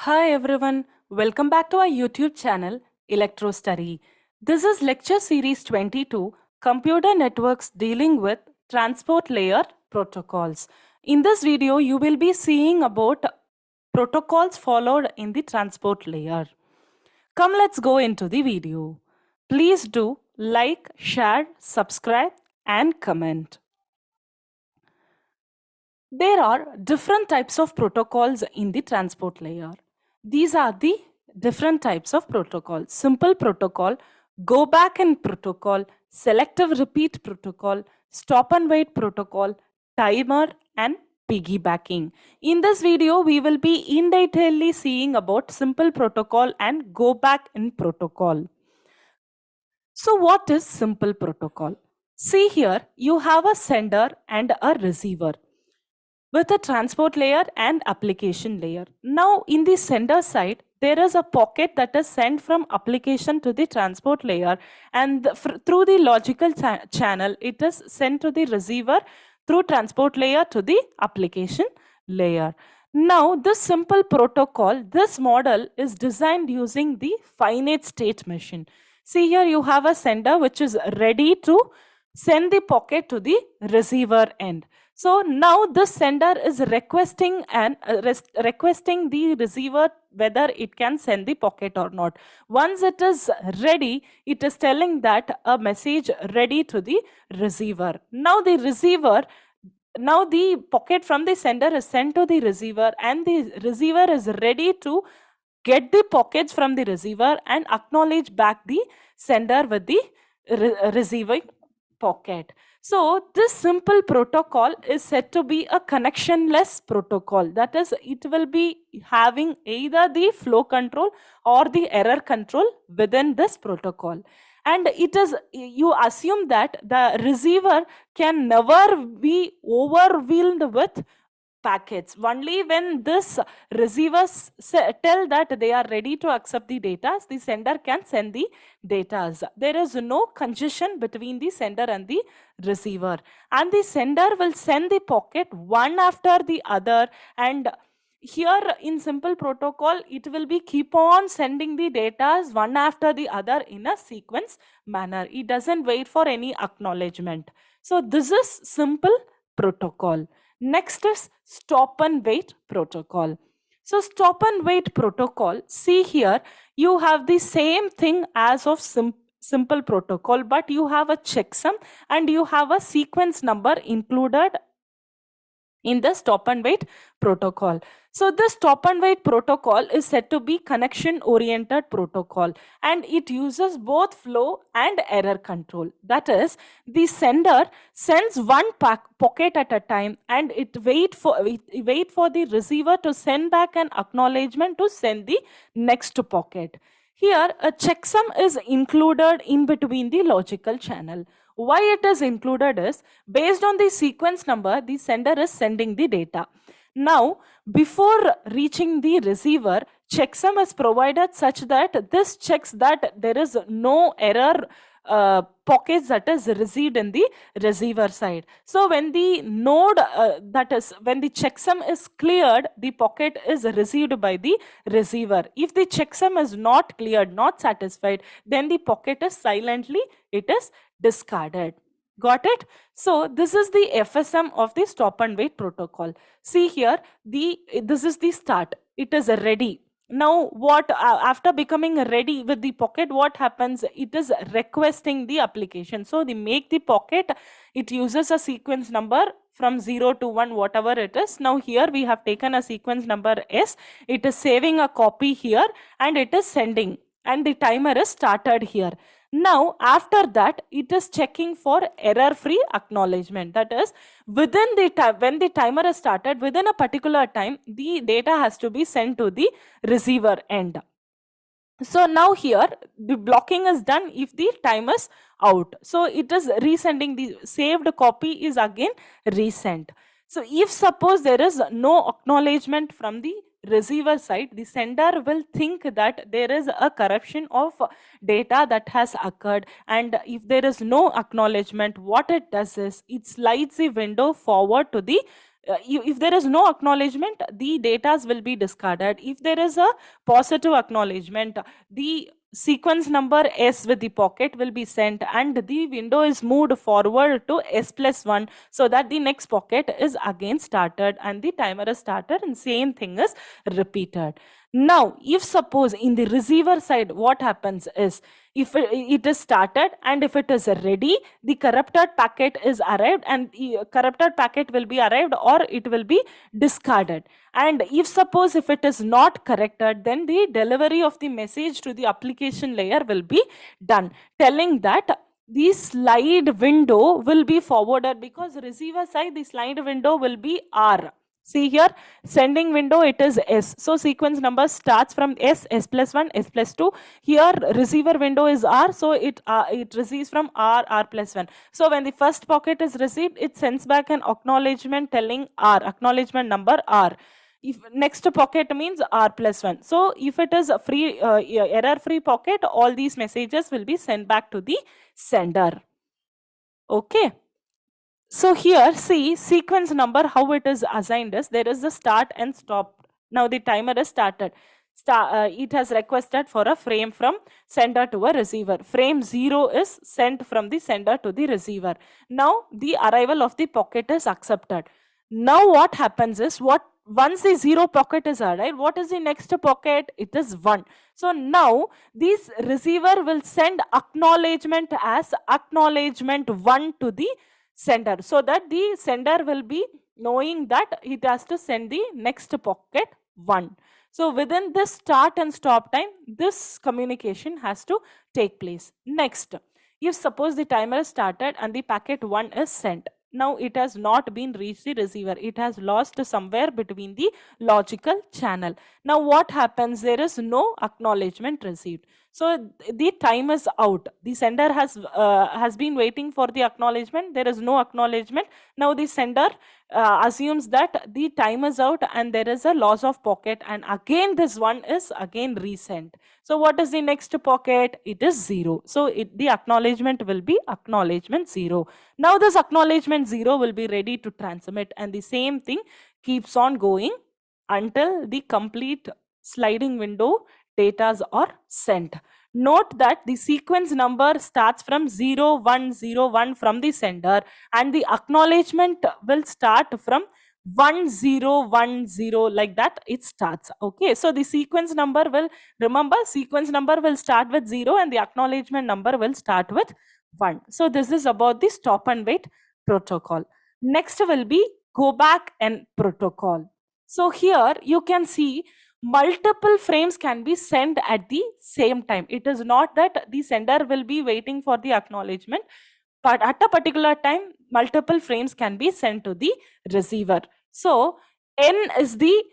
Hi everyone, welcome back to our YouTube channel ElectroStudy. This is lecture series 22, Computer Networks Dealing with Transport Layer Protocols. In this video, you will be seeing about protocols followed in the transport layer. Come, let's go into the video. Please do like, share, subscribe and comment. There are different types of protocols in the transport layer. These are the different types of protocols. Simple protocol, go back and protocol, selective repeat protocol, stop and wait protocol, timer and piggybacking. In this video, we will be in detail seeing about simple protocol and go back in protocol. So what is simple protocol? See here, you have a sender and a receiver with a transport layer and application layer. Now in the sender side, there is a packet that is sent from application to the transport layer, and through the logical channel, it is sent to the receiver through transport layer to the application layer. Now this simple protocol, this model is designed using the finite state machine. See here, you have a sender which is ready to send the packet to the receiver end. So now the sender is requesting requesting the receiver whether it can send the packet or not. Once it is ready, it is telling that a message ready to the receiver. Now the packet from the sender is sent to the receiver, and the receiver is ready to get the packets from the receiver and acknowledge back the sender with the receiving packet. So this simple protocol is said to be a connectionless protocol. That is, it will be having either the flow control or the error control within this protocol. And it is, you assume that the receiver can never be overwhelmed with packets. Only when this receivers tell that they are ready to accept the data, the sender can send the data. There is no congestion between the sender and the receiver, and the sender will send the packet one after the other. And here in simple protocol, it will be keep on sending the data one after the other in a sequence manner. It doesn't wait for any acknowledgement. So this is simple protocol. Next is stop and wait protocol. So stop and wait protocol, see here, you have the same thing as of simple protocol, but you have a checksum and you have a sequence number included in the stop and wait protocol. So the stop and wait protocol is said to be connection oriented protocol, and it uses both flow and error control. That is, the sender sends one packet at a time, and it wait for the receiver to send back an acknowledgement to send the next packet. Here a checksum is included in between the logical channel. Why it is included is based on the sequence number, the sender is sending the data. Now, before reaching the receiver, checksum is provided such that this checks that there is no error pockets that is received in the receiver side. So when the node that is when the checksum is cleared, the pocket is received by the receiver. If the checksum is not cleared, not satisfied, then the pocket is silently it is discarded. Got it? So this is the FSM of the stop and wait protocol. See here, this is the start. It is ready. Now what after becoming ready with the pocket, what happens? It is requesting the application. So they make the pocket, it uses a sequence number from 0 to 1, whatever it is. Now here we have taken a sequence number S. It is saving a copy here and it is sending, and the timer is started here. Now, after that, it is checking for error-free acknowledgement. That is, within the time, when the timer is started, within a particular time, the data has to be sent to the receiver end. So now here, the blocking is done if the time is out. So it is resending, the saved copy is again resent. So if suppose there is no acknowledgement from the receiver side, the sender will think that there is a corruption of data that has occurred, and if there is no acknowledgement, what it does is it slides the window forward to the if there is no acknowledgement, the datas will be discarded. If there is a positive acknowledgement, the sequence number S with the pocket will be sent and the window is moved forward to S plus 1, so that the next pocket is again started and the timer is started and same thing is repeated. Now, if suppose in the receiver side, what happens is, if it is started and if it is ready, the corrupted packet is arrived and the corrupted packet will be arrived or it will be discarded. And if suppose if it is not corrected, then the delivery of the message to the application layer will be done, telling that the slide window will be forwarded, because receiver side the slide window will be R. See here, sending window it is S. So sequence number starts from S, S plus 1, S plus 2. Here receiver window is R, so it receives from R, R plus 1. So when the first packet is received, it sends back an acknowledgement telling R, acknowledgement number R. If next pocket means R plus 1. So if it is a free error free pocket, all these messages will be sent back to the sender. Okay. So here, see sequence number, how it is assigned is, there is the start and stop. Now the timer is started. It has requested for a frame from sender to a receiver. Frame 0 is sent from the sender to the receiver. Now the arrival of the pocket is accepted. Now what happens is, once the 0 pocket is arrived, what is the next pocket? It is 1. So now this receiver will send acknowledgement as acknowledgement 1 to the sender, so that the sender will be knowing that it has to send the next pocket 1. So within this start and stop time, this communication has to take place. Next, if suppose the timer is started and the packet 1 is sent, now it has not been reached the receiver, it has lost somewhere between the logical channel. Now what happens? There is no acknowledgement received. So the time is out. The sender has been waiting for the acknowledgement. There is no acknowledgement. Now the sender assumes that the time is out and there is a loss of pocket, and again this one is again resent. So what is the next pocket? It is 0. So the acknowledgement will be acknowledgement 0. Now this acknowledgement 0 will be ready to transmit, and the same thing keeps on going until the complete sliding window datas are sent. Note that the sequence number starts from 0101 from the sender, and the acknowledgement will start from 1010, like that it starts. Okay, so the sequence number will, remember, sequence number will start with 0 and the acknowledgement number will start with 1. So this is about the stop and wait protocol. Next will be go back N protocol. So here you can see multiple frames can be sent at the same time. It is not that the sender will be waiting for the acknowledgement, but at a particular time multiple frames can be sent to the receiver. So N is the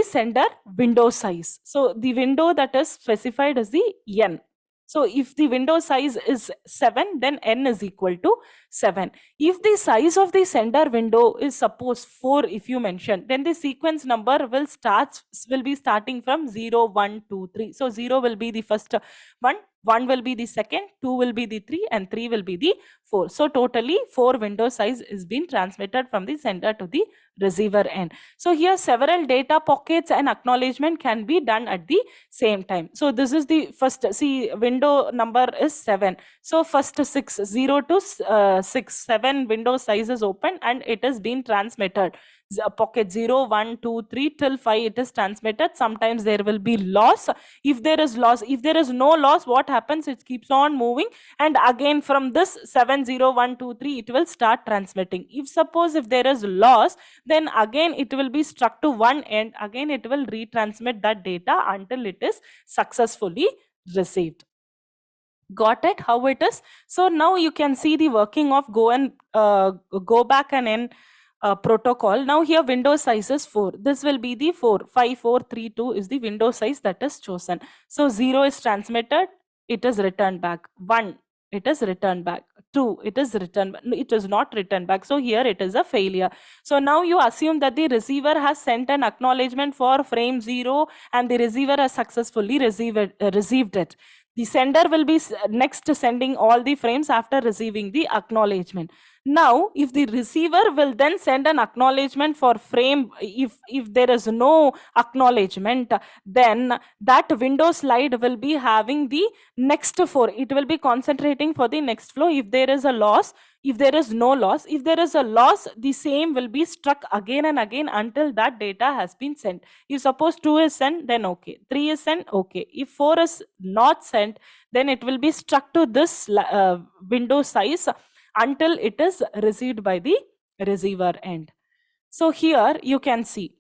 sender window size. So the window that is specified is the N. So if the window size is 7, then N is equal to 7. If the size of the sender window is suppose 4, if you mention, then the sequence number will be starting from 0, 1, 2, 3. So 0 will be the first one, 1 will be the second, 2 will be the 3, and 3 will be the 4. So totally 4 window size is being transmitted from the sender to the receiver end. So here several data pockets and acknowledgement can be done at the same time. So this is the first, see, window number is 7. So first 6, 0 to 6, 7 window size is open and it is being transmitted. Pocket 0, 1, 2, 3 till 5 it is transmitted. Sometimes there will be loss. If there is loss, if there is no loss, what happens? It keeps on moving, and again from this 7, 0, 1, 2, 3 it will start transmitting. If suppose if there is loss, then again it will be struck to one end, again it will retransmit that data until it is successfully received. Got it how it is? So now you can see the working of go back and N protocol. Now here window size is 4. This will be the 4. 5, 4, 3, 2 is the window size that is chosen. So 0 is transmitted, it is returned back. 1, it is returned back. 2, it is returned, it is not returned back. So here it is a failure. So now you assume that the receiver has sent an acknowledgement for frame 0 and the receiver has successfully received it. The sender will be next sending all the frames after receiving the acknowledgement. Now, if the receiver will then send an acknowledgement for frame, if there is no acknowledgement, then that window slide will be having the next four. It will be concentrating for the next flow. If there is a loss, if there is no loss, if there is a loss, the same will be struck again and again until that data has been sent. If suppose 2 is sent, then okay. 3 is sent, okay. If 4 is not sent, then it will be struck to this window size until it is received by the receiver end. So here you can see.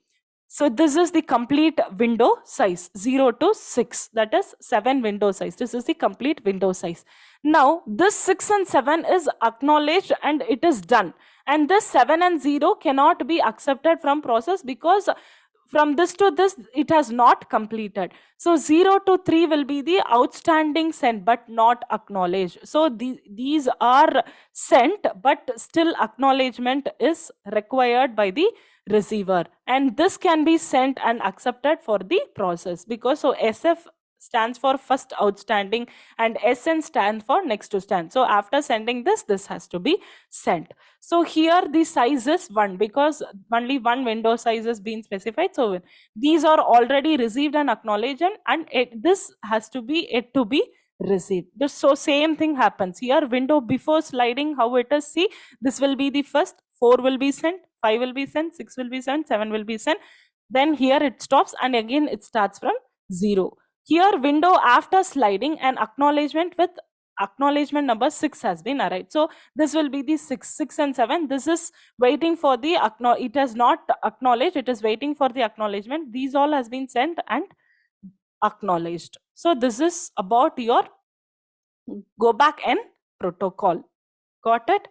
So this is the complete window size 0 to 6, that is 7 window size. This is the complete window size. Now this 6 and 7 is acknowledged and it is done. And this 7 and 0 cannot be accepted from process because from this to this it has not completed. So 0 to 3 will be the outstanding sent but not acknowledged. So these are sent but still acknowledgement is required by the receiver, and this can be sent and accepted for the process because so SF stands for first outstanding and SN stands for next to stand. So after sending this has to be sent. So here the size is 1 because only one window size is being specified. So these are already received and acknowledged, and this has to be it to be received. So same thing happens here. Window before sliding, how it is, see, this will be the first, 4 will be sent, 5 will be sent, 6 will be sent, 7 will be sent. Then here it stops and again it starts from 0. Here window after sliding and acknowledgement with acknowledgement number 6 has been arrived. So this will be the 6 and 7. This is waiting for the it has not acknowledged, it is waiting for the acknowledgement. These all has been sent and acknowledged. So this is about your go back N protocol. Got it?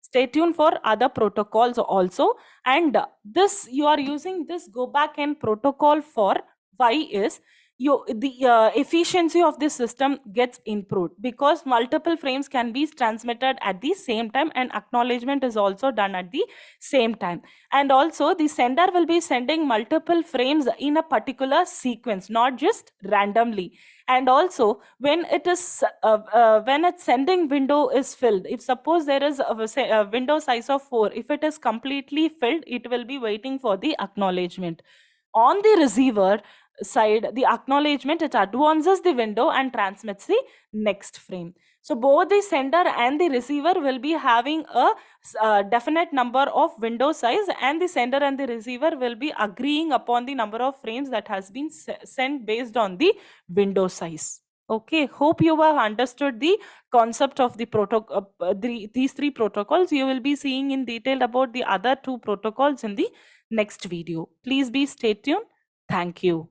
Stay tuned for other protocols also. And this you are using this go back N protocol for why is the efficiency of this system gets improved because multiple frames can be transmitted at the same time and acknowledgement is also done at the same time. And also the sender will be sending multiple frames in a particular sequence, not just randomly. And also when it is when its sending window is filled, if suppose there is a window size of 4, if it is completely filled, it will be waiting for the acknowledgement. On the receiver side, the acknowledgement, it advances the window and transmits the next frame. So both the sender and the receiver will be having a definite number of window size, and the sender and the receiver will be agreeing upon the number of frames that has been sent based on the window size. Okay, hope you have understood the concept of the protocol. These 3 protocols. You will be seeing in detail about the other 2 protocols in the next video. Please be stay tuned. Thank you.